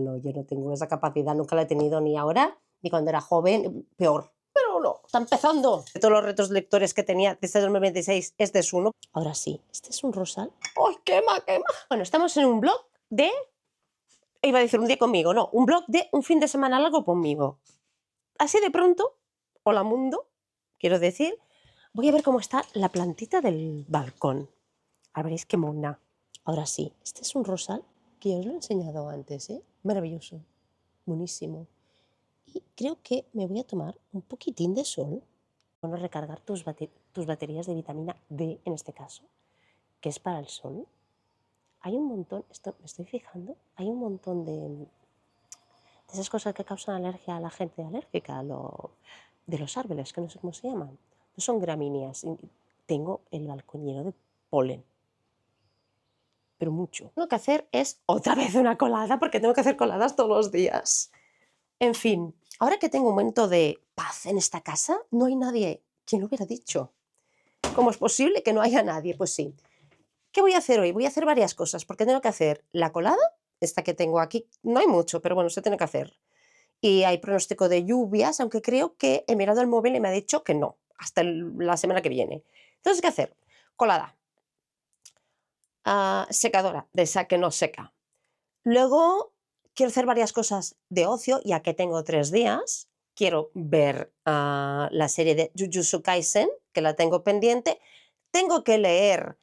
No, yo no tengo esa capacidad, nunca la he tenido ni ahora, ni cuando era joven, peor. Pero no, está empezando. De todos los retos lectores que tenía desde 2026, este es uno. Ahora sí, este es un rosal. ¡Ay, quema, quema! Bueno, estamos en un blog de... Iba a decir un día conmigo, no, un blog de un fin de semana largo conmigo. Así de pronto, hola mundo, quiero decir, voy a ver cómo está la plantita del balcón. A veréis qué mona. Ahora sí, este es un rosal que ya os lo he enseñado antes, ¿eh? Maravilloso, buenísimo. Y creo que me voy a tomar un poquitín de sol. Bueno, recargar tus baterías de vitamina D, en este caso, que es para el sol. Hay un montón, esto me estoy fijando, hay un montón de esas cosas que causan alergia a la gente alérgica, de los árboles, que no sé cómo se llaman. No son gramíneas. Tengo el balcón lleno de polen. Pero mucho. Lo que tengo que hacer es otra vez una colada, porque tengo que hacer coladas todos los días. En fin, ahora que tengo un momento de paz en esta casa, no hay nadie. ¿Quién lo hubiera dicho? ¿Cómo es posible que no haya nadie? Pues sí. ¿Qué voy a hacer hoy? Voy a hacer varias cosas, porque tengo que hacer la colada, esta que tengo aquí. No hay mucho, pero bueno, se tiene que hacer. Y hay pronóstico de lluvias, aunque creo que he mirado el móvil y me ha dicho que no, hasta la semana que viene. Entonces, ¿qué hacer? Colada. Secadora, de esa que no seca. Luego, quiero hacer varias cosas de ocio, ya que tengo 3 días. Quiero ver la serie de Jujutsu Kaisen, que la tengo pendiente. Tengo que leer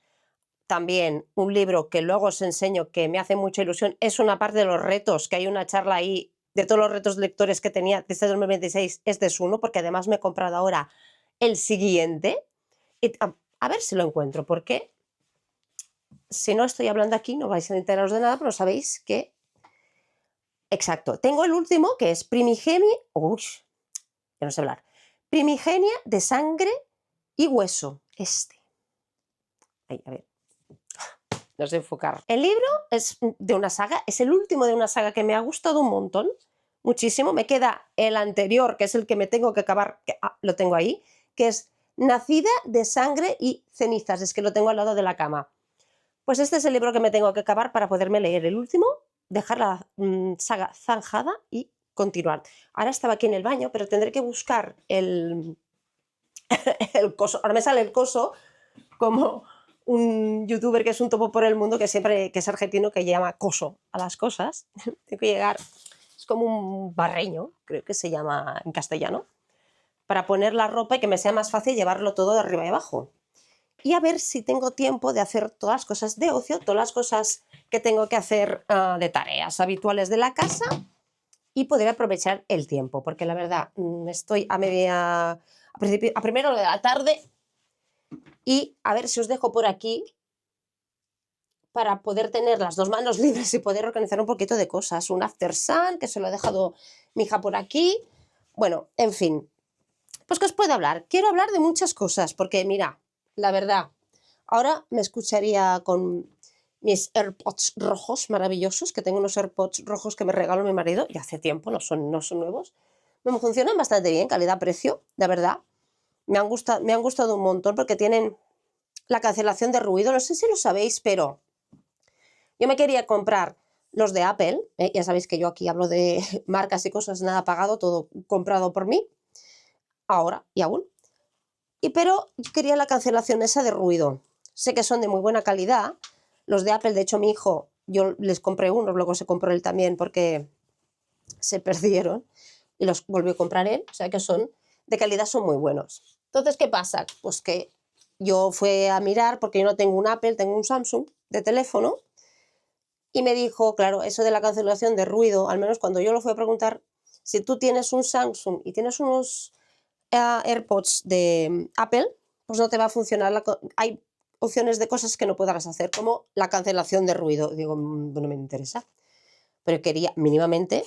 también un libro que luego os enseño, que me hace mucha ilusión. Es una parte de los retos, que hay una charla ahí de todos los retos lectores que tenía desde 2026. Este es uno, porque además me he comprado ahora el siguiente. Y a ver si lo encuentro, porque si no estoy hablando aquí no vais a enteraros de nada, pero sabéis que... Exacto. Tengo el último, que es Primigenia... Uy, ya no sé hablar. Primigenia de sangre y hueso. Este. Ahí, a ver. No sé enfocar. El libro es de una saga, es el último de una saga que me ha gustado un montón, muchísimo. Me queda el anterior, que es el que me tengo que acabar, que, lo tengo ahí, que es Nacida de sangre y cenizas, es que lo tengo al lado de la cama. Pues este es el libro que me tengo que acabar para poderme leer el último, dejar la saga zanjada y continuar. Ahora estaba aquí en el baño, pero tendré que buscar el coso. Ahora me sale el coso como un youtuber que es un topo por el mundo, que siempre, que es argentino, que llama coso a las cosas. Tengo que llegar, es como un barreño, creo que se llama en castellano, para poner la ropa y que me sea más fácil llevarlo todo de arriba y abajo. Y a ver si tengo tiempo de hacer todas las cosas de ocio, todas las cosas que tengo que hacer de tareas habituales de la casa, y poder aprovechar el tiempo, porque la verdad estoy a primera hora de la tarde. Y a ver si os dejo por aquí para poder tener las 2 manos libres y poder organizar un poquito de cosas. Un after sun, que se lo ha dejado mi hija por aquí. Bueno, en fin. Pues que os puedo hablar. Quiero hablar de muchas cosas, porque mira, la verdad, ahora me escucharía con mis AirPods rojos maravillosos, que tengo unos AirPods rojos que me regaló mi marido, y hace tiempo, no son nuevos. Me funcionan bastante bien, calidad-precio, de verdad. Me han gustado un montón porque tienen la cancelación de ruido. No sé si lo sabéis, pero yo me quería comprar los de Apple. Ya sabéis que yo aquí hablo de marcas y cosas, nada pagado, todo comprado por mí, ahora y aún. Pero yo quería la cancelación esa de ruido. Sé que son de muy buena calidad. Los de Apple, de hecho, mi hijo, yo les compré unos, luego se compró él también porque se perdieron y los volvió a comprar él. O sea que son de calidad, son muy buenos. Entonces, ¿qué pasa? Pues que yo fui a mirar, porque yo no tengo un Apple, tengo un Samsung de teléfono, y me dijo, claro, eso de la cancelación de ruido, al menos cuando yo lo fui a preguntar, si tú tienes un Samsung y tienes unos AirPods de Apple, pues no te va a funcionar. Hay opciones de cosas que no podrás hacer, como la cancelación de ruido. Digo, no me interesa. Pero quería mínimamente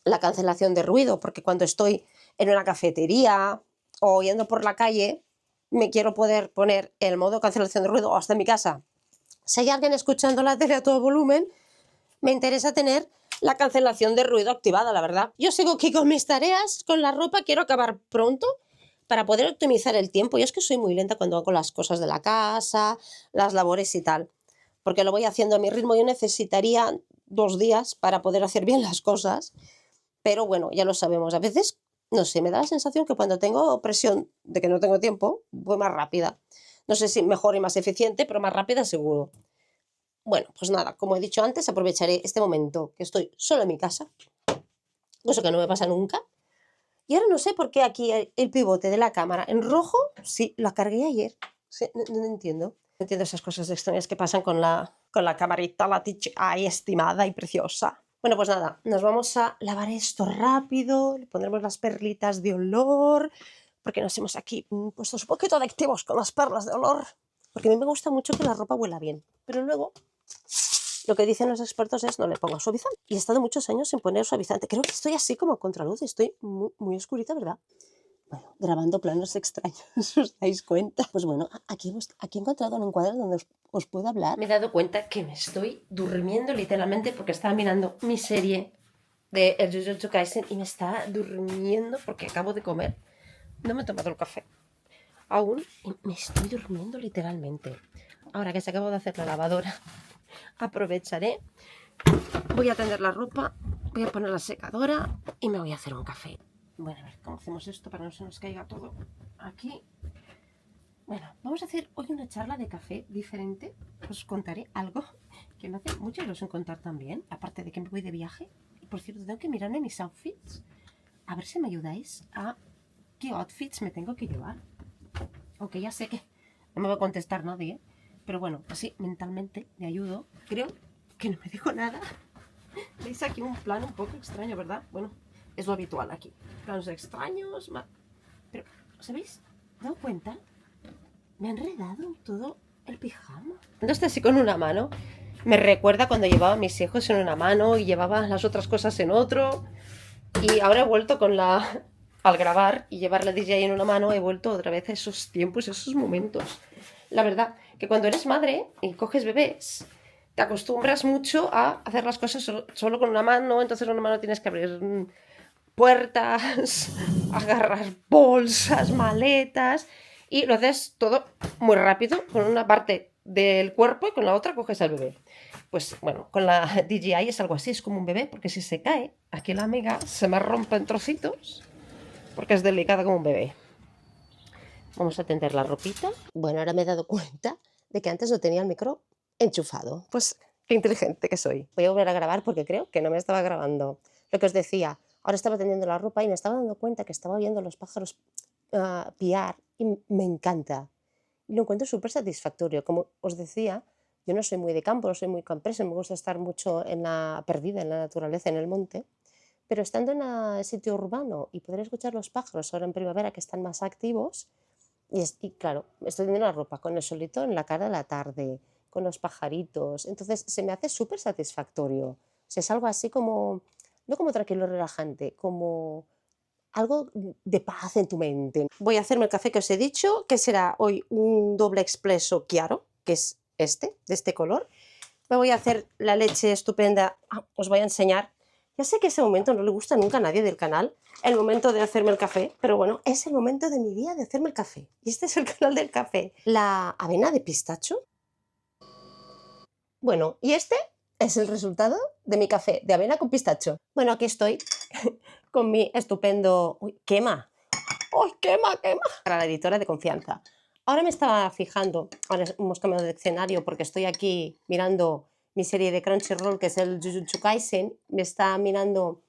la cancelación de ruido, porque cuando estoy en una cafetería o yendo por la calle, me quiero poder poner el modo cancelación de ruido, o hasta en mi casa. Si hay alguien escuchando la tele a todo volumen, me interesa tener la cancelación de ruido activada, la verdad. Yo sigo aquí con mis tareas, con la ropa, quiero acabar pronto para poder optimizar el tiempo. Yo es que soy muy lenta cuando hago las cosas de la casa, las labores y tal, porque lo voy haciendo a mi ritmo. Yo necesitaría 2 días para poder hacer bien las cosas, pero bueno, ya lo sabemos. A veces, no sé, me da la sensación que cuando tengo presión de que no tengo tiempo, voy más rápida. No sé si mejor y más eficiente, pero más rápida seguro. Bueno, pues nada, como he dicho antes, aprovecharé este momento que estoy solo en mi casa, cosa que no me pasa nunca. Y ahora no sé por qué aquí el pivote de la cámara en rojo, sí, la cargué ayer. Sí, no entiendo. No entiendo esas cosas extrañas que pasan con la camarita, la DJI estimada y preciosa. Bueno, pues nada, nos vamos a lavar esto rápido, le pondremos las perlitas de olor, porque nos hemos aquí puestos un poquito adictivos con las perlas de olor, porque a mí me gusta mucho que la ropa huela bien, pero luego lo que dicen los expertos es no le pongo suavizante. Y he estado muchos años sin poner suavizante. Creo que estoy así como a contraluz, estoy muy, muy oscurita, ¿verdad? Bueno, grabando planos extraños, ¿os dais cuenta? Pues bueno, aquí he encontrado un encuadre donde os puedo hablar. Me he dado cuenta que me estoy durmiendo literalmente porque estaba mirando mi serie de el Jujutsu Kaisen y me está durmiendo porque acabo de comer. No me he tomado el café aún y me estoy durmiendo literalmente. Ahora que se acabó de hacer la lavadora, aprovecharé, voy a tender la ropa, voy a poner la secadora y me voy a hacer un café. Bueno, a ver cómo hacemos esto para que no se nos caiga todo aquí. Bueno, vamos a hacer hoy una charla de café diferente. Os contaré algo que me hace mucha ilusión contar también, aparte de que me voy de viaje. Y por cierto, tengo que mirarme mis outfits, a ver si me ayudáis a qué outfits me tengo que llevar. Aunque ya sé que no me va a contestar nadie, pero bueno, así mentalmente me ayudo. Creo que no me dijo nada. Veis aquí un plano un poco extraño, ¿verdad? Bueno, es lo habitual aquí. Planos extraños, pero, ¿os habéis dado cuenta? Me ha enredado todo el pijama. Esto así con una mano. Me recuerda cuando llevaba a mis hijos en una mano y llevaba las otras cosas en otro. Y ahora he vuelto con la... Al grabar y llevar la DJI en una mano, he vuelto otra vez a esos tiempos, a esos momentos. La verdad, que cuando eres madre y coges bebés, te acostumbras mucho a hacer las cosas solo con una mano, entonces con una mano tienes que abrir puertas, agarrar bolsas, maletas, y lo haces todo muy rápido, con una parte del cuerpo y con la otra coges al bebé. Pues bueno, con la DJI es algo así, es como un bebé, porque si se cae, aquí la amiga se me rompe en trocitos, porque es delicada como un bebé. Vamos a tender la ropita. Bueno, ahora me he dado cuenta de que antes no tenía el micro enchufado. Pues qué inteligente que soy. Voy a volver a grabar porque creo que no me estaba grabando. Lo que os decía, ahora estaba tendiendo la ropa y me estaba dando cuenta que estaba viendo los pájaros piar y me encanta. Y lo encuentro súper satisfactorio. Como os decía, yo no soy muy de campo, no soy muy campestre, me gusta estar mucho perdida en la naturaleza, en el monte. Pero estando en un sitio urbano y poder escuchar los pájaros ahora en primavera que están más activos, y claro, estoy teniendo la ropa con el solito en la cara de la tarde, con los pajaritos, entonces se me hace súper satisfactorio. O sea, es algo así como, no como tranquilo, relajante, como algo de paz en tu mente. Voy a hacerme el café que os he dicho, que será hoy un doble expreso chiaro, que es este, de este color. Me voy a hacer la leche estupenda, os voy a enseñar. Ya sé que ese momento no le gusta nunca a nadie del canal, el momento de hacerme el café, pero bueno, es el momento de mi día de hacerme el café. Y este es el canal del café. La avena de pistacho. Bueno, y este es el resultado de mi café de avena con pistacho. Bueno, aquí estoy con mi estupendo... ¡Uy, quema! ¡Uy, quema, quema! Para la editora de confianza. Ahora me estaba fijando, ahora hemos cambiado de escenario porque estoy aquí mirando mi serie de Crunchyroll, que es el Jujutsu Kaisen. Me está mirando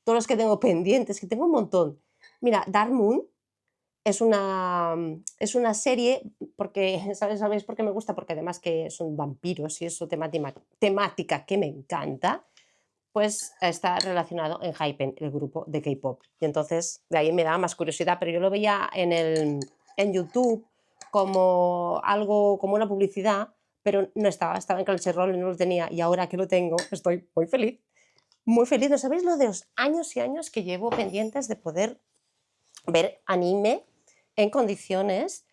todos los que tengo pendientes, que tengo un montón. Mira, Dark Moon es una serie, porque, ¿sabéis por qué me gusta? Porque además que son vampiros y eso, temática que me encanta, pues está relacionado en Hypen, el grupo de K-pop. Y entonces de ahí me da más curiosidad, pero yo lo veía en YouTube como algo, como una publicidad, pero no estaba en Crunchyroll y no lo tenía. Y ahora que lo tengo, estoy muy feliz. Muy feliz. ¿No sabéis lo de los años y años que llevo pendientes de poder ver anime en condiciones?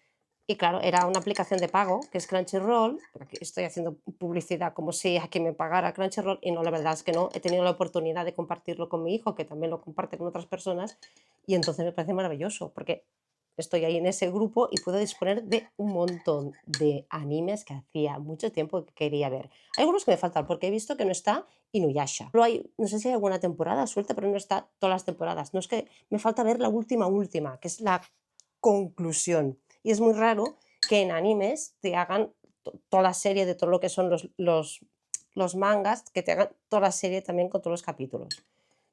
Y claro, era una aplicación de pago, que es Crunchyroll. Aquí estoy haciendo publicidad como si a quien me pagara Crunchyroll, y no, la verdad es que no. He tenido la oportunidad de compartirlo con mi hijo, que también lo comparte con otras personas, y entonces me parece maravilloso, porque estoy ahí en ese grupo y puedo disponer de un montón de animes que hacía mucho tiempo que quería ver. Hay algunos que me faltan porque he visto que no está Inuyasha. Pero hay, no sé si hay alguna temporada suelta, pero no está todas las temporadas. No es que me falta ver la última, que es la conclusión. Y es muy raro que en animes te hagan toda la serie de todo lo que son los mangas, que te hagan toda la serie también con todos los capítulos.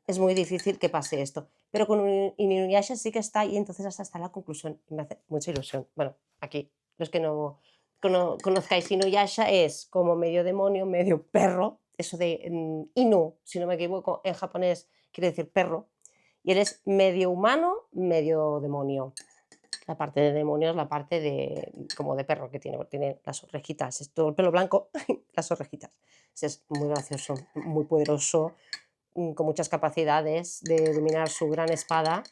Es muy difícil que pase esto. Pero con Inuyasha sí que está y entonces hasta la conclusión. Y me hace mucha ilusión. Bueno, aquí, los que no conozcáis Inuyasha, es como medio demonio, medio perro. Eso de Inu, si no me equivoco, en japonés quiere decir perro. Y él es medio humano, medio demonio. La parte de demonio es la parte de, como de perro que tiene las orejitas, es todo el pelo blanco, las orejitas. Es muy gracioso, muy poderoso, con muchas capacidades de dominar su gran espada.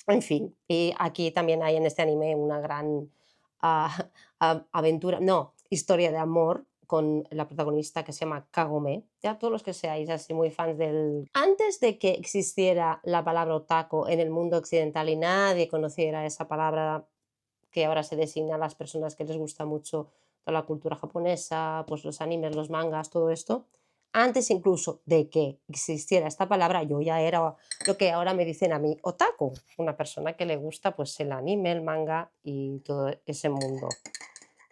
En fin, y aquí también hay en este anime una gran aventura, no, historia de amor con la protagonista que se llama Kagome. Ya todos los que seáis así muy fans del... Antes de que existiera la palabra otaku en el mundo occidental y nadie conociera esa palabra que ahora se designa a las personas que les gusta mucho toda la cultura japonesa, pues los animes, los mangas, todo esto, antes incluso de que existiera esta palabra, yo ya era lo que ahora me dicen a mí, otaku, una persona que le gusta pues el anime, el manga y todo ese mundo.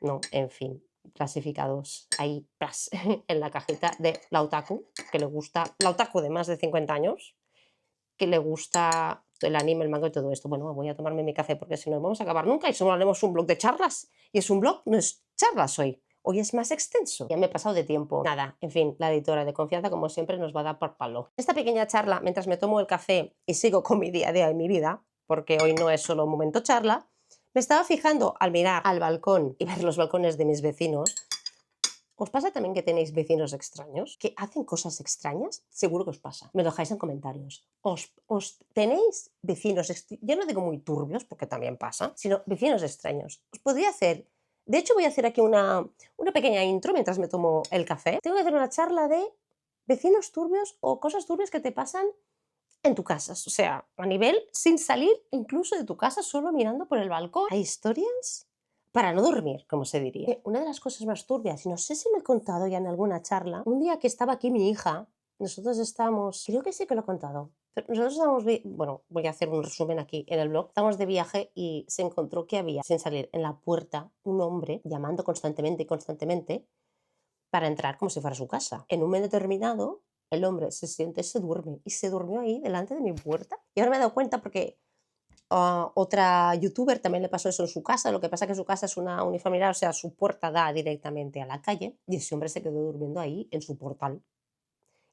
No, en fin, clasificados ahí en la cajita de la otaku, que le gusta, la otaku de más de 50 años, que le gusta el anime, el manga y todo esto. Bueno, voy a tomarme mi café porque si no vamos a acabar nunca y solo haremos un blog de charlas. Y es un blog, no es charlas hoy. Hoy es más extenso. Ya me he pasado de tiempo. Nada, en fin, la editora de confianza, como siempre, nos va a dar por palo. Esta pequeña charla, mientras me tomo el café y sigo con mi día a día y mi vida, porque hoy no es solo un momento charla, me estaba fijando al mirar al balcón y ver los balcones de mis vecinos. ¿Os pasa también que tenéis vecinos extraños? ¿Que hacen cosas extrañas? Seguro que os pasa. Me lo dejáis en comentarios. ¿Os tenéis vecinos, ya no digo muy turbios, porque también pasa, sino vecinos extraños? Os podría hacer... De hecho, voy a hacer aquí una pequeña intro mientras me tomo el café. Tengo que hacer una charla de vecinos turbios o cosas turbias que te pasan en tu casa. O sea, a nivel sin salir incluso de tu casa, solo mirando por el balcón. Hay historias para no dormir, como se diría. Una de las cosas más turbias, y no sé si lo he contado ya en alguna charla, un día que estaba aquí mi hija, nosotros estábamos, creo que sí que lo he contado, pero nosotros estábamos, bueno, voy a hacer un resumen aquí en el blog, estábamos de viaje y se encontró que había, sin salir, en la puerta un hombre llamando constantemente y constantemente para entrar como si fuera su casa. En un momento determinado, el hombre se siente, se duerme, y se durmió ahí delante de mi puerta. Y ahora me he dado cuenta porque otra youtuber también le pasó eso en su casa, lo que pasa es que su casa es una unifamiliar, o sea, su puerta da directamente a la calle y ese hombre se quedó durmiendo ahí en su portal.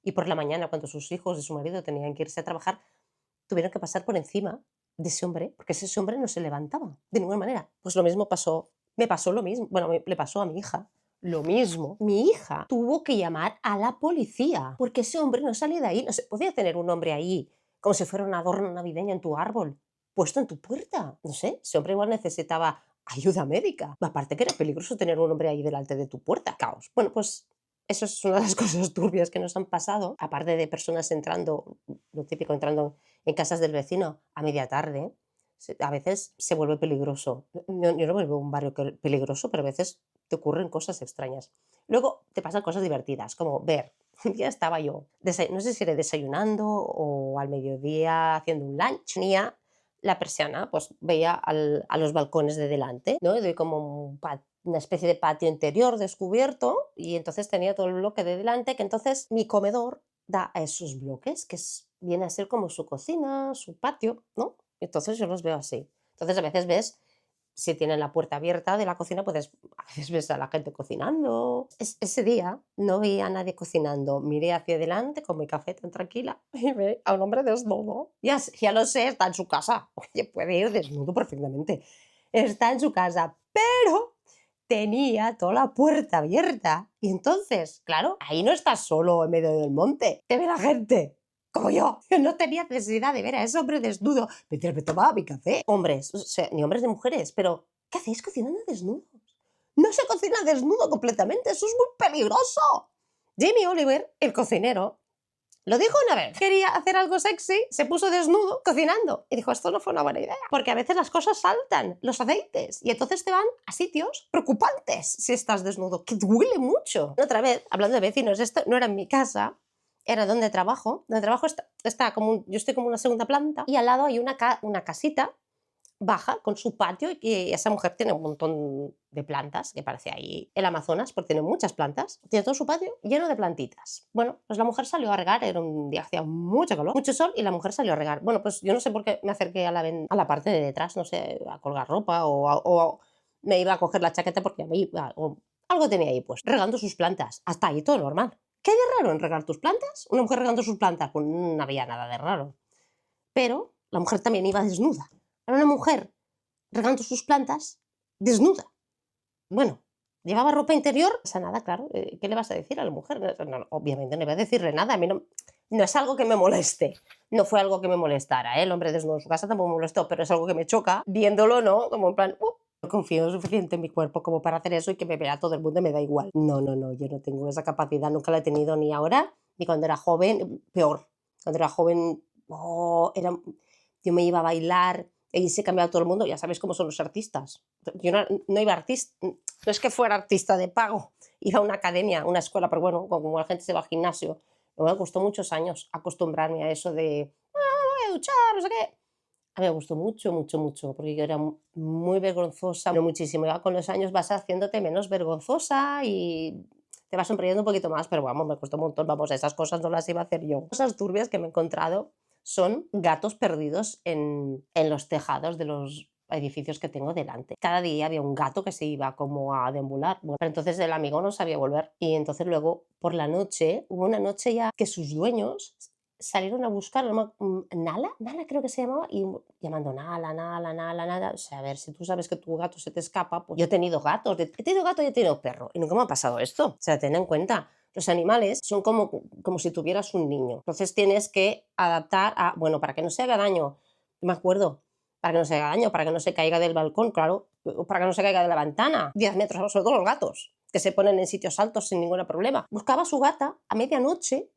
Y por la mañana, cuando sus hijos y su marido tenían que irse a trabajar, tuvieron que pasar por encima de ese hombre, porque ese hombre no se levantaba de ninguna manera. Pues lo mismo pasó, me pasó lo mismo, bueno, le pasó a mi hija. Lo mismo, mi hija tuvo que llamar a la policía porque ese hombre no salía de ahí. No se podía tener un hombre ahí como si fuera un adorno navideño en tu árbol, puesto en tu puerta. No sé, ese hombre igual necesitaba ayuda médica. Aparte que era peligroso tener un hombre ahí delante de tu puerta. Caos. Bueno, pues eso es una de las cosas turbias que nos han pasado, aparte de personas entrando, lo típico, entrando en casas del vecino a media tarde. A veces se vuelve peligroso. Yo no vuelvo un barrio peligroso, pero a veces te ocurren cosas extrañas. Luego te pasan cosas divertidas, como ver, un día estaba yo, no sé si era desayunando o al mediodía haciendo un lunch, tenía la persiana, pues veía a los balcones de delante, ¿no? Y doy como una especie de patio interior descubierto y entonces tenía todo el bloque de delante, que entonces mi comedor da a esos bloques, que viene a ser como su cocina, su patio, ¿no? Entonces yo los veo así. Entonces a veces ves, si tienen la puerta abierta de la cocina, a veces ves a la gente cocinando. Ese día no veía a nadie cocinando. Miré hacia adelante con mi café tan tranquila y ve a un hombre desnudo. Ya lo sé, está en su casa. Oye, puede ir desnudo perfectamente. Está en su casa, pero tenía toda la puerta abierta. Y entonces, claro, ahí no estás solo en medio del monte. Te ve la gente. Como yo no tenía necesidad de ver a ese hombre desnudo mientras me tomaba mi café. Hombres, o sea, ni hombres ni mujeres, pero ¿qué hacéis cocinando desnudos? No se cocina desnudo completamente, eso es muy peligroso. Jamie Oliver, el cocinero, Lo dijo una vez. Quería hacer algo sexy, se puso desnudo cocinando. Y dijo, esto no fue una buena idea. Porque a veces las cosas saltan, los aceites. Y entonces te van a sitios preocupantes si estás desnudo, que duele mucho. Otra vez, hablando de vecinos, esto no era en mi casa, era donde trabajo. Donde trabajo está como yo estoy como en una segunda planta. Y al lado hay una casita baja con su patio y esa mujer tiene un montón de plantas, que parece ahí el Amazonas, porque tiene muchas plantas. Tiene todo su patio lleno de plantitas. Bueno, pues la mujer salió a regar, era un día, hacía mucho calor, mucho sol, y la mujer salió a regar. Bueno, pues yo no sé por qué me acerqué a la parte de detrás, no sé, a colgar ropa o me iba a coger la chaqueta porque me iba, o algo tenía ahí pues, regando sus plantas. Hasta ahí todo normal. ¿Qué hay de raro en regar tus plantas? Una mujer regando sus plantas, pues no había nada de raro. Pero la mujer también iba desnuda. Era una mujer regando sus plantas desnuda. Bueno, llevaba ropa interior, no pasa nada, claro. ¿Qué le vas a decir a la mujer? No, obviamente no voy a decirle nada. A mí no es algo que me moleste. No fue algo que me molestara, ¿eh? El hombre desnudo en su casa tampoco me molestó, pero es algo que me choca viéndolo, ¿no? Como en plan, no confío suficiente en mi cuerpo como para hacer eso y que me vea todo el mundo y me da igual. No, yo no tengo esa capacidad, nunca la he tenido ni ahora, ni cuando era joven, peor. Cuando era joven, yo me iba a bailar, y se cambiaba todo el mundo, ya sabéis cómo son los artistas. Yo no iba artista, no es que fuera artista de pago, iba a una academia, una escuela, pero bueno, como la gente se va al gimnasio. Me costó muchos años acostumbrarme a eso de, voy a duchar, no sé qué. A mí me gustó mucho, porque yo era muy vergonzosa, no muchísimo. Ya con los años vas haciéndote menos vergonzosa y te vas sonriendo un poquito más, pero vamos, me costó un montón, vamos, esas cosas no las iba a hacer yo. Cosas turbias que me he encontrado son gatos perdidos en los tejados de los edificios que tengo delante. Cada día había un gato que se iba como a deambular. Bueno, pero entonces el amigo no sabía volver. Y entonces luego, por la noche, hubo una noche ya que sus dueños salieron a buscar Nala creo que se llamaba, y llamando Nala. O sea, a ver, si tú sabes que tu gato se te escapa, pues yo he tenido gatos, he tenido gato y he tenido perro, y nunca me ha pasado esto. O sea, ten en cuenta. Los animales son como si tuvieras un niño. Entonces tienes que adaptar a, bueno, para que no se haga daño. Me acuerdo, para que no se haga daño, para que no se caiga del balcón, claro, o para que no se caiga de la ventana. 10 metros, sobre todo los gatos, que se ponen en sitios altos sin ningún problema. Buscaba a su gata a medianoche,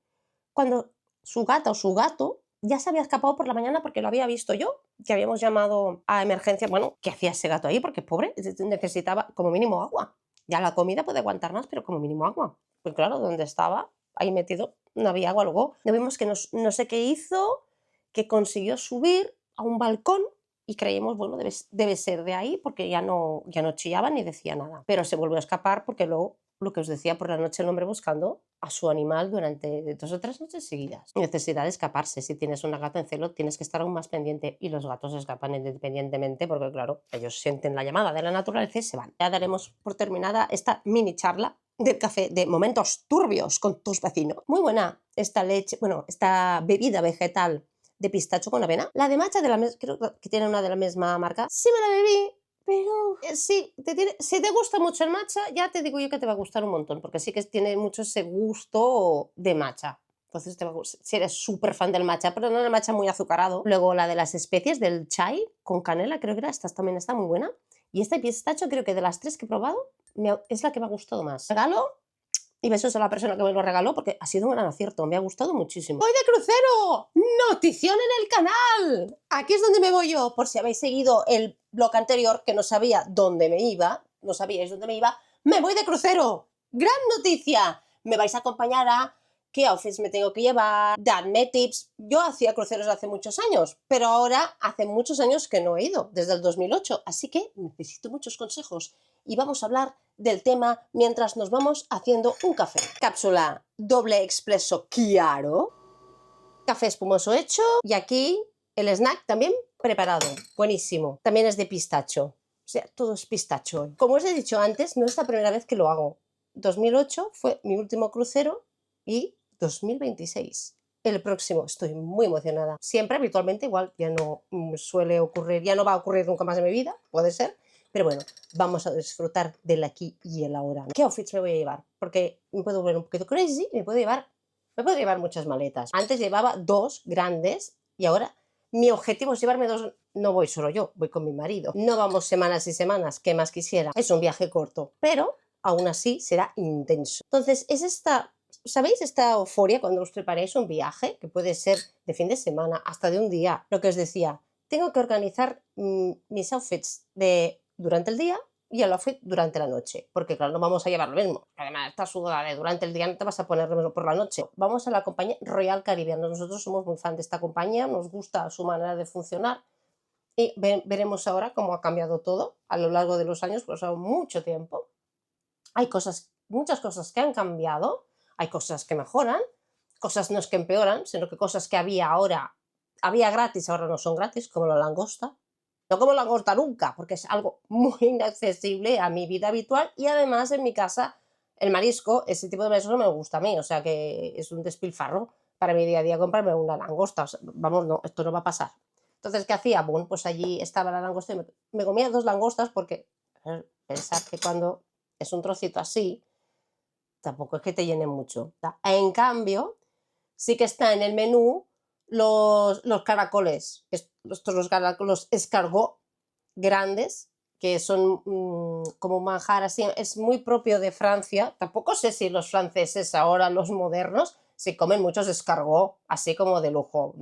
cuando su gata o su gato ya se había escapado por la mañana porque lo había visto yo, que habíamos llamado a emergencia. Bueno, ¿qué hacía ese gato ahí? Porque pobre, necesitaba como mínimo agua. Ya la comida puede aguantar más, pero como mínimo agua. Pues claro, donde estaba, ahí metido, no había agua. Luego vimos que no sé qué hizo, que consiguió subir a un balcón y creímos, bueno, debe ser de ahí, porque ya no chillaba ni decía nada. Pero se volvió a escapar porque luego, lo que os decía, por la noche el hombre buscando a su animal durante 2 o 3 noches seguidas. Necesidad de escaparse. Si tienes una gata en celo, tienes que estar aún más pendiente, y los gatos escapan independientemente porque, claro, ellos sienten la llamada de la naturaleza y se van. Ya daremos por terminada esta mini charla del café de momentos turbios con tus vecinos. Muy buena esta leche, bueno, esta bebida vegetal de pistacho con avena. La de matcha, creo que tiene una de la misma marca. Sí me la bebí, pero sí, si te gusta mucho el matcha, ya te digo yo que te va a gustar un montón, porque sí que tiene mucho ese gusto de matcha. Entonces te va a gustar, si eres súper fan del matcha, pero no el matcha muy azucarado. Luego la de las especies del chai con canela, creo que era, esta también está muy buena. Y este pistacho, creo que de las 3 que he probado, es la que me ha gustado más. Regalo y besos a la persona que me lo regaló, porque ha sido un gran acierto, me ha gustado muchísimo. ¡Voy de crucero! ¡Notición en el canal! Aquí es donde me voy yo, por si habéis seguido el blog anterior, que no sabía dónde me iba, no sabíais dónde me iba. ¡Me voy de crucero! ¡Gran noticia! Me vais a acompañar a qué outfits me tengo que llevar, dadme tips. Yo hacía cruceros hace muchos años, pero ahora hace muchos años que no he ido, desde el 2008, así que necesito muchos consejos. Y vamos a hablar del tema mientras nos vamos haciendo un café. Cápsula doble expreso chiaro, café espumoso hecho, y aquí el snack también preparado, buenísimo. También es de pistacho, o sea, todo es pistacho. Como os he dicho antes, no es la primera vez que lo hago. 2008 fue mi último crucero y 2026 el próximo. Estoy muy emocionada. Siempre, habitualmente, igual ya no suele ocurrir, ya no va a ocurrir nunca más en mi vida, puede ser. Pero bueno, vamos a disfrutar del aquí y el ahora. ¿Qué outfits me voy a llevar? Porque me puedo ver un poquito crazy y me puedo llevar muchas maletas. Antes llevaba 2 grandes y ahora mi objetivo es llevarme 2. No voy solo yo, voy con mi marido. No vamos semanas y semanas, que más quisiera. Es un viaje corto, pero aún así será intenso. Entonces, es esta ¿sabéis esta euforia cuando os preparáis un viaje? Que puede ser de fin de semana, hasta de un día. Lo que os decía, tengo que organizar mis outfits durante el día y el outfit durante la noche, porque claro, no vamos a llevar lo mismo. Además, esta sudada de durante el día no te vas a poner lo mismo por la noche. Vamos a la compañía Royal Caribbean. Nosotros somos muy fan de esta compañía, nos gusta su manera de funcionar y veremos ahora cómo ha cambiado todo a lo largo de los años, pues ha mucho tiempo. Hay muchas cosas que han cambiado, hay cosas que mejoran, cosas no es que empeoran, sino que cosas que había gratis, ahora no son gratis, como la langosta. No como langosta nunca, porque es algo muy inaccesible a mi vida habitual y además en mi casa el marisco, ese tipo de marisco no me gusta a mí, o sea que es un despilfarro para mi día a día comprarme una langosta, o sea, vamos, no, esto no va a pasar. Entonces, ¿qué hacía? Bueno, pues allí estaba la langosta y me comía 2 langostas porque pensad que cuando es un trocito así, tampoco es que te llene mucho. En cambio, sí que está en el menú los caracoles, los escargot grandes, que son como un manjar así, es muy propio de Francia. Tampoco sé si los franceses ahora, los modernos, se comen muchos escargot, así como de lujo.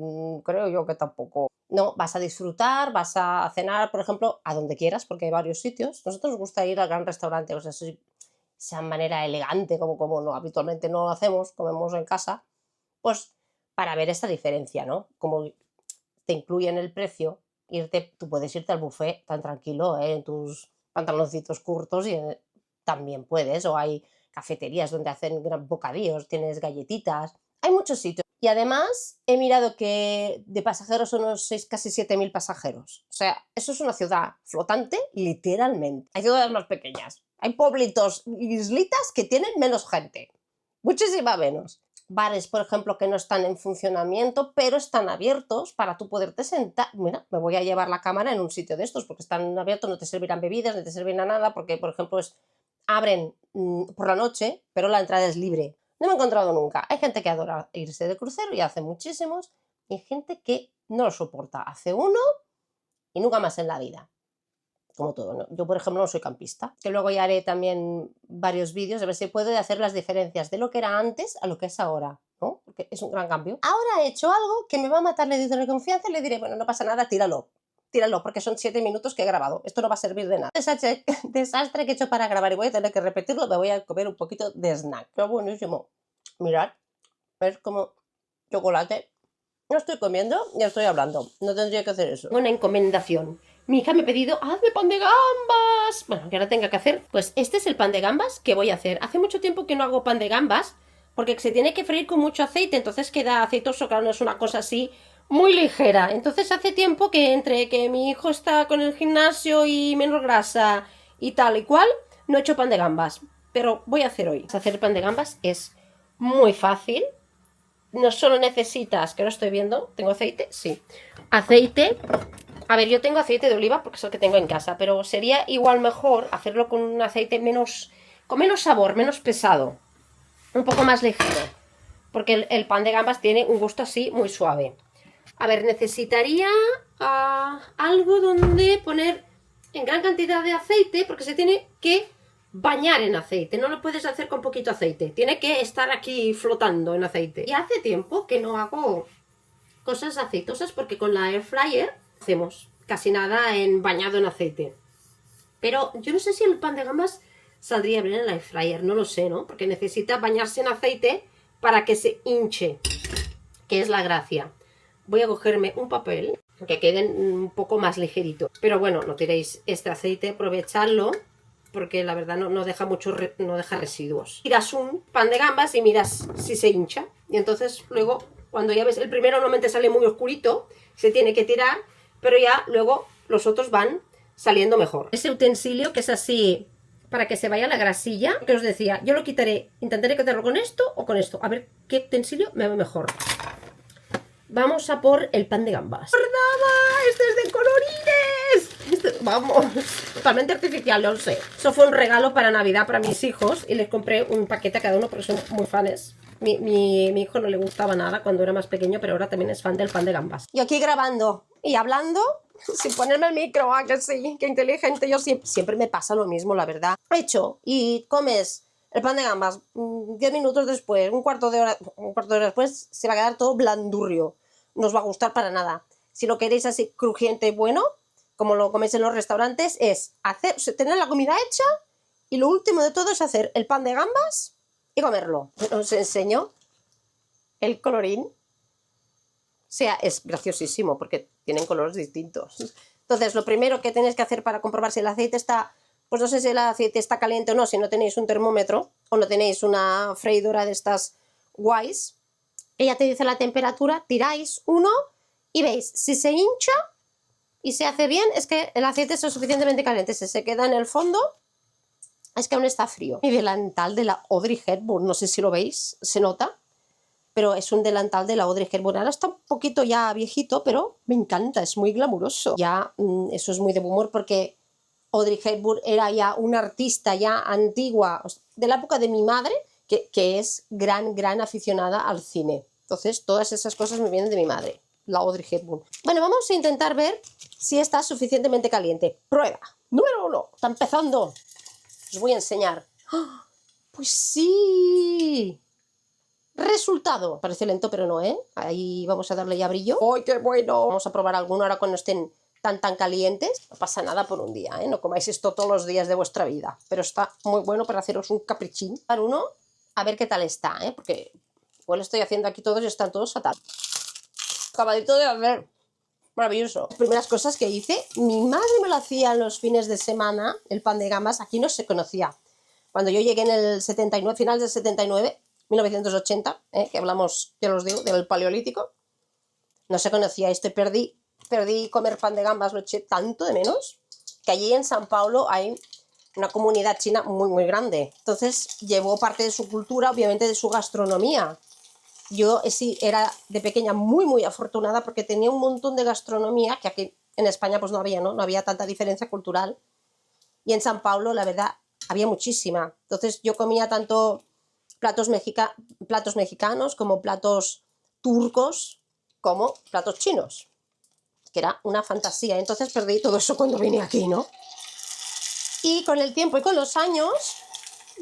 Creo yo que tampoco. No, vas a disfrutar, vas a cenar, por ejemplo, a donde quieras, porque hay varios sitios. Nosotros nos gusta ir al gran restaurante, o sea, esa manera elegante, como no, habitualmente no lo hacemos, comemos en casa, pues para ver esta diferencia, ¿no? Como te incluye en el precio, tú puedes irte al buffet tan tranquilo, en tus pantaloncitos cortos y también puedes, o hay cafeterías donde hacen gran bocadillos, tienes galletitas, hay muchos sitios. Y además he mirado que de pasajeros son unos casi 7.000 pasajeros. O sea, eso es una ciudad flotante, literalmente. Hay ciudades más pequeñas. Hay pueblitos, islitas que tienen menos gente. Muchísima menos. Bares, por ejemplo, que no están en funcionamiento, pero están abiertos para tú poderte sentar. Mira, me voy a llevar la cámara en un sitio de estos, porque están abiertos, no te servirán bebidas, no te servirán nada, porque, por ejemplo, abren por la noche, pero la entrada es libre. No me he encontrado nunca. Hay gente que adora irse de crucero y hace muchísimos, y hay gente que no lo soporta. Hace uno y nunca más en la vida. Como todo, ¿no? Yo, por ejemplo, no soy campista, que luego ya haré también varios vídeos a ver si puedo hacer las diferencias de lo que era antes a lo que es ahora, ¿no? Porque es un gran cambio. Ahora he hecho algo que me va a matar, le doy confianza y le diré, bueno, no pasa nada, tíralo, porque son 7 minutos que he grabado, esto no va a servir de nada. Desastre que he hecho para grabar y voy a tener que repetirlo, me voy a comer un poquito de snack. Qué buenísimo. Mirad, es como chocolate. No estoy comiendo y estoy hablando, no tendría que hacer eso. Una encomendación. Mi hija me ha pedido, hazme pan de gambas. Bueno, que ahora tenga que hacer. Pues este es el pan de gambas que voy a hacer. Hace mucho tiempo que no hago pan de gambas, porque se tiene que freír con mucho aceite, entonces queda aceitoso, claro, no es una cosa así muy ligera. Entonces hace tiempo que entre que mi hijo está con el gimnasio y menos grasa y tal y cual, no he hecho pan de gambas. Pero voy a hacer hoy. Hacer pan de gambas es muy fácil. No solo necesitas, que no estoy viendo, ¿tengo aceite? Sí. Aceite. A ver, yo tengo aceite de oliva porque es el que tengo en casa, pero sería igual mejor hacerlo con un aceite con menos sabor, menos pesado, un poco más ligero, porque el pan de gambas tiene un gusto así muy suave. A ver, necesitaría algo donde poner en gran cantidad de aceite, porque se tiene que bañar en aceite, no lo puedes hacer con poquito aceite, tiene que estar aquí flotando en aceite. Y hace tiempo que no hago cosas aceitosas porque con la air fryer hacemos casi nada bañado en aceite. Pero yo no sé si el pan de gambas saldría bien en la air fryer, no lo sé, ¿no? Porque necesita bañarse en aceite para que se hinche, que es la gracia. Voy a cogerme un papel que queden un poco más ligeritos. Pero bueno, no tiréis este aceite, aprovechadlo, porque la verdad no deja mucho, no deja residuos. Tiras un pan de gambas y miras si se hincha. Y entonces luego, cuando ya ves, el primero normalmente sale muy oscurito, se tiene que tirar, pero ya luego los otros van saliendo mejor. Ese utensilio que es así para que se vaya la grasilla, que os decía, yo lo quitaré, intentaré quitarlo con esto o con esto. A ver qué utensilio me va mejor. Vamos a por el pan de gambas. ¡Verdad! ¡Este es de colorines! Vamos, totalmente artificial, lo sé. Eso fue un regalo para Navidad para mis hijos y les compré un paquete a cada uno porque son muy fans. Mi hijo no le gustaba nada cuando era más pequeño, pero ahora también es fan del pan de gambas. Yo aquí grabando y hablando sin ponerme el micro, que sí, qué inteligente. Yo siempre me pasa lo mismo, la verdad. Hecho y comes El pan de gambas, 10 minutos después, un cuarto de hora después, se va a quedar todo blandurrio. No os va a gustar para nada. Si lo queréis así crujiente y bueno, como lo coméis en los restaurantes, es tener la comida hecha y lo último de todo es hacer el pan de gambas y comerlo. Os enseño el colorín. O sea, es graciosísimo porque tienen colores distintos. Entonces, lo primero que tenéis que hacer para comprobar si el aceite está, pues no sé si el aceite está caliente o no, si no tenéis un termómetro o no tenéis una freidora de estas guays, ella te dice la temperatura, tiráis uno y veis, si se hincha y se hace bien, es que el aceite es lo suficientemente caliente. Si se queda en el fondo, es que aún está frío. Mi delantal de la Audrey Hepburn, no sé si lo veis, se nota, pero es un delantal de la Audrey Hepburn. Ahora está un poquito ya viejito, pero me encanta, es muy glamuroso. Ya, eso es muy de humor porque Audrey Hepburn era ya una artista ya antigua, de la época de mi madre, que es gran aficionada al cine. Entonces, todas esas cosas me vienen de mi madre, la Audrey Hepburn. Bueno, vamos a intentar ver si está suficientemente caliente. Prueba. Número 1. Está empezando. Os voy a enseñar. ¡Oh! Pues sí. Resultado. Parece lento, pero no, ¿eh? Ahí vamos a darle ya brillo. ¡Ay, qué bueno! Vamos a probar alguno ahora cuando estén tan calientes. No pasa nada por un día, ¿eh? No comáis esto todos los días de vuestra vida. Pero está muy bueno para haceros un caprichín. Para uno, a ver qué tal está, ¿eh? Porque igual estoy haciendo aquí todos y están todos fatal. Acabadito de hacer. Maravilloso. Las primeras cosas que hice, mi madre me lo hacía en los fines de semana, el pan de gambas, aquí no se conocía. Cuando yo llegué en el 79, finales del 79, 1980, que hablamos, ya os digo, del Paleolítico, no se conocía esto y perdí comer pan de gambas, lo eché tanto de menos, que allí en San Paulo hay una comunidad china muy grande. Entonces llevó parte de su cultura, obviamente de su gastronomía. Yo sí era de pequeña muy afortunada porque tenía un montón de gastronomía que aquí en España pues no había, ¿no? No había tanta diferencia cultural. Y en San Paulo, la verdad, había muchísima. Entonces yo comía tanto platos mexicanos como platos turcos como platos chinos, que era una fantasía. Entonces perdí todo eso cuando vine aquí, ¿no? Y con el tiempo y con los años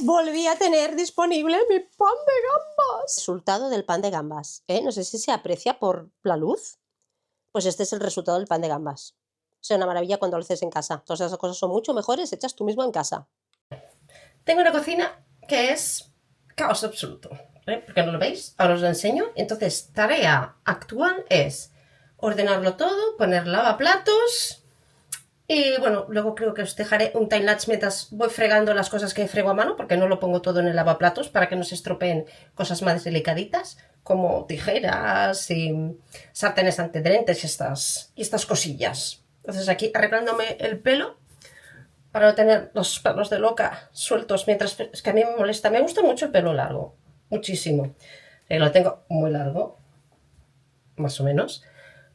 volví a tener disponible mi pan de gambas. Resultado del pan de gambas, ¿eh? No sé si se aprecia por la luz. Pues este es el resultado del pan de gambas. O sea, una maravilla cuando lo haces en casa. Todas esas cosas son mucho mejores hechas tú mismo en casa. Tengo una cocina que es caos absoluto, ¿eh? ¿Por qué no lo veis? Ahora os lo enseño. Entonces, tarea actual es ordenarlo todo, poner lavaplatos. Y bueno, luego creo que os dejaré un timelapse mientras voy fregando las cosas que frego a mano, porque no lo pongo todo en el lavaplatos para que no se estropeen cosas más delicaditas, como tijeras y sartenes antidherentes y estas cosillas. Entonces aquí arreglándome el pelo para no tener los pelos de loca sueltos mientras... Es que a mí me molesta, me gusta mucho el pelo largo, muchísimo. Lo tengo muy largo, más o menos,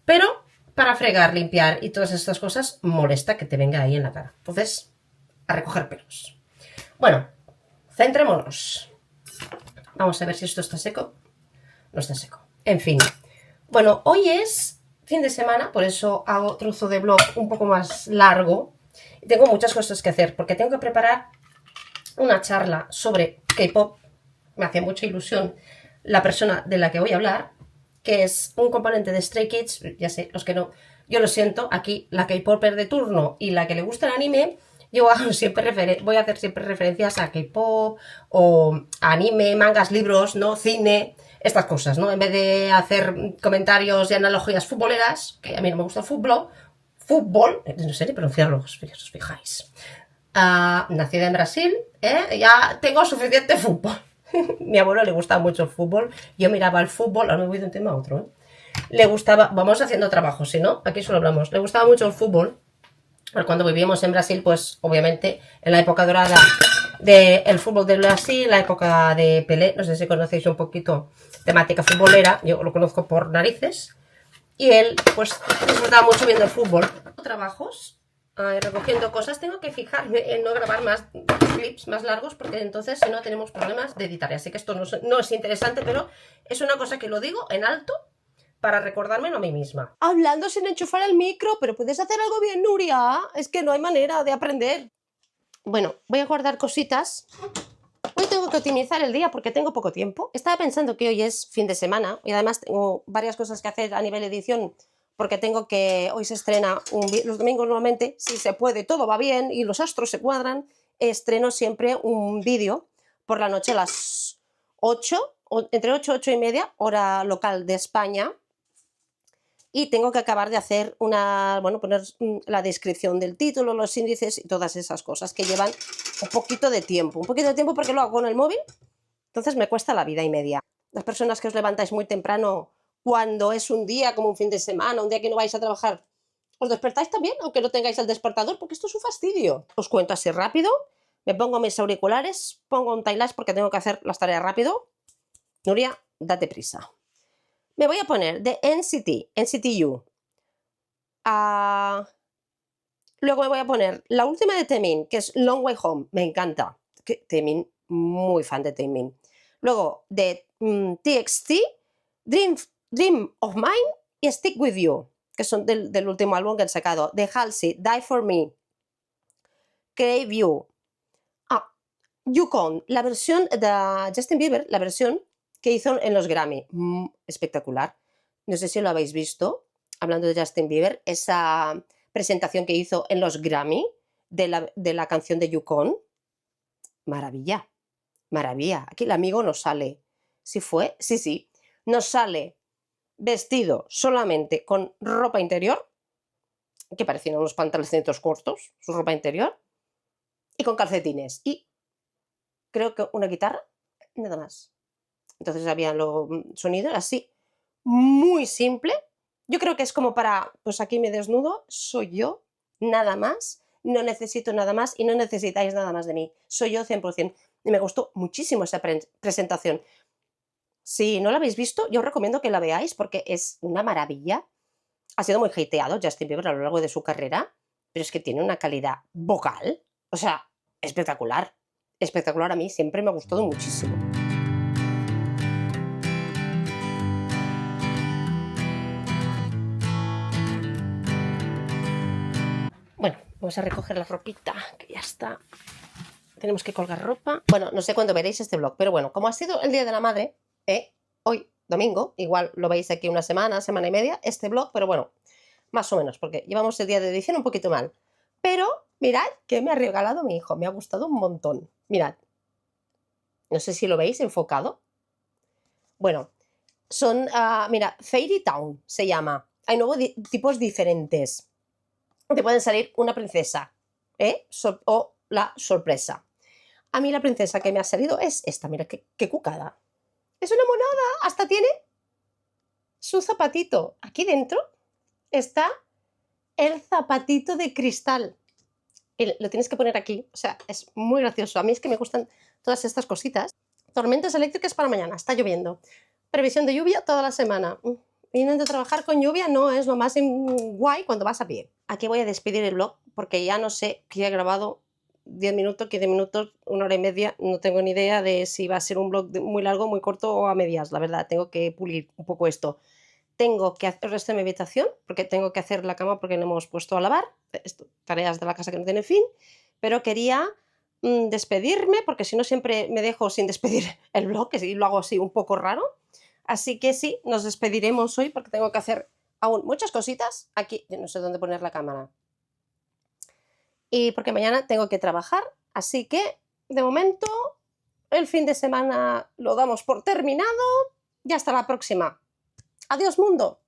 pero... para fregar, limpiar y todas estas cosas, molesta que te venga ahí en la cara. Entonces, a recoger pelos. Bueno, centrémonos. Vamos a ver si esto está seco. No está seco. En fin. Bueno, hoy es fin de semana, por eso hago trozo de vlog un poco más largo. Y tengo muchas cosas que hacer, porque tengo que preparar una charla sobre K-pop. Me hace mucha ilusión la persona de la que voy a hablar, que es un componente de Stray Kids. Ya sé, los que no, yo lo siento, aquí la K-popper de turno y la que le gusta el anime, yo voy a hacer siempre referencias a K-pop o anime, mangas, libros, ¿no? Cine, estas cosas, ¿no? En vez de hacer comentarios y analogías futboleras, que a mí no me gusta el fútbol, no sé ni pronunciarlo, si os fijáis. Nacida en Brasil, ya tengo suficiente fútbol. Mi abuelo le gustaba mucho el fútbol, yo miraba el fútbol, ahora me voy de un tema a otro, Le gustaba, vamos haciendo trabajo, si no, aquí solo hablamos, le gustaba mucho el fútbol. Cuando vivíamos en Brasil, pues obviamente en la época dorada del fútbol de Brasil, la época de Pelé, no sé si conocéis un poquito temática futbolera, yo lo conozco por narices, y él pues disfrutaba mucho viendo el fútbol. Trabajos, recogiendo cosas, tengo que fijarme en no grabar más clips más largos porque entonces si no tenemos problemas de editar. Así que esto no es interesante, pero es una cosa que lo digo en alto para recordármelo a mí misma. Hablando sin enchufar el micro, pero puedes hacer algo bien, Nuria. Es que no hay manera de aprender. Bueno, voy a guardar cositas Hoy tengo que optimizar el día porque tengo poco tiempo. Estaba pensando que hoy es fin de semana y además tengo varias cosas que hacer a nivel edición porque hoy se estrena los domingos normalmente, si se puede, todo va bien y los astros se cuadran, estreno siempre un vídeo por la noche a las 8, entre 8 y 8 y media, hora local de España, y tengo que acabar de hacer poner la descripción del título, los índices y todas esas cosas que llevan un poquito de tiempo porque lo hago con el móvil, entonces me cuesta la vida y media. Las personas que os levantáis muy temprano cuando es un día como un fin de semana, un día que no vais a trabajar, os despertáis también, aunque no tengáis el despertador, porque esto es un fastidio. Os cuento así rápido, me pongo mis auriculares, pongo un time-lapse porque tengo que hacer las tareas rápido. Nuria, date prisa. Me voy a poner de NCT U. Luego me voy a poner la última de Taemin, que es Long Way Home. Me encanta. Taemin, muy fan de Taemin. Luego de TXT, Dream of Mine y Stick With You, que son del último álbum que han sacado. De Halsey, Die For Me, Crave You. Yukon, la versión de Justin Bieber, la versión que hizo en los Grammy. Espectacular. No sé si lo habéis visto, hablando de Justin Bieber, esa presentación que hizo en los Grammy de la canción de Yukon. Maravilla, maravilla. Aquí el amigo nos sale. ¿Sí fue? Sí. Nos sale vestido solamente con ropa interior, que parecían unos pantaloncitos cortos, su ropa interior, y con calcetines. Y creo que una guitarra, nada más. Entonces había los sonidos así, muy simple. Yo creo que es como para, pues aquí me desnudo, soy yo, nada más, no necesito nada más y no necesitáis nada más de mí. Soy yo 100%. Y me gustó muchísimo esa presentación. Si no la habéis visto, yo os recomiendo que la veáis porque es una maravilla. Ha sido muy hateado Justin Bieber a lo largo de su carrera, pero es que tiene una calidad vocal, o sea, espectacular. Espectacular, a mí siempre me ha gustado muchísimo. Bueno, vamos a recoger la ropita, que ya está. Tenemos que colgar ropa. Bueno, no sé cuándo veréis este vlog, pero bueno, como ha sido el Día de la Madre, hoy, domingo, igual lo veis aquí una semana, semana y media, este vlog, pero bueno, más o menos, porque llevamos el día de edición un poquito mal. Pero mirad que me ha regalado mi hijo, me ha gustado un montón. Mirad, no sé si lo veis enfocado. Bueno, son, mira, Fairy Town se llama. Hay nuevos tipos diferentes. Te pueden salir una princesa, o la sorpresa. A mí la princesa que me ha salido es esta, mira qué cucada. Es una monada, hasta tiene su zapatito. Aquí dentro está el zapatito de cristal. Y lo tienes que poner aquí, o sea, es muy gracioso. A mí es que me gustan todas estas cositas. Tormentas eléctricas para mañana, está lloviendo. Previsión de lluvia toda la semana. Viniendo a trabajar con lluvia no es lo más guay cuando vas a pie. Aquí voy a despedir el vlog porque ya no sé que he grabado 10 minutos, 15 minutos, una hora y media. No tengo ni idea de si va a ser un vlog muy largo, muy corto o a medias. La verdad, tengo que pulir un poco esto. Tengo que hacer el resto de mi habitación porque tengo que hacer la cama porque la hemos puesto a lavar. Tareas de la casa que no tienen fin. Pero quería despedirme porque si no siempre me dejo sin despedir el vlog, que si lo hago así un poco raro. Así que sí, nos despediremos hoy porque tengo que hacer aún muchas cositas. Aquí, no sé dónde poner la cámara. Y porque mañana tengo que trabajar. Así que, de momento, el fin de semana lo damos por terminado. Y hasta la próxima. Adiós, mundo.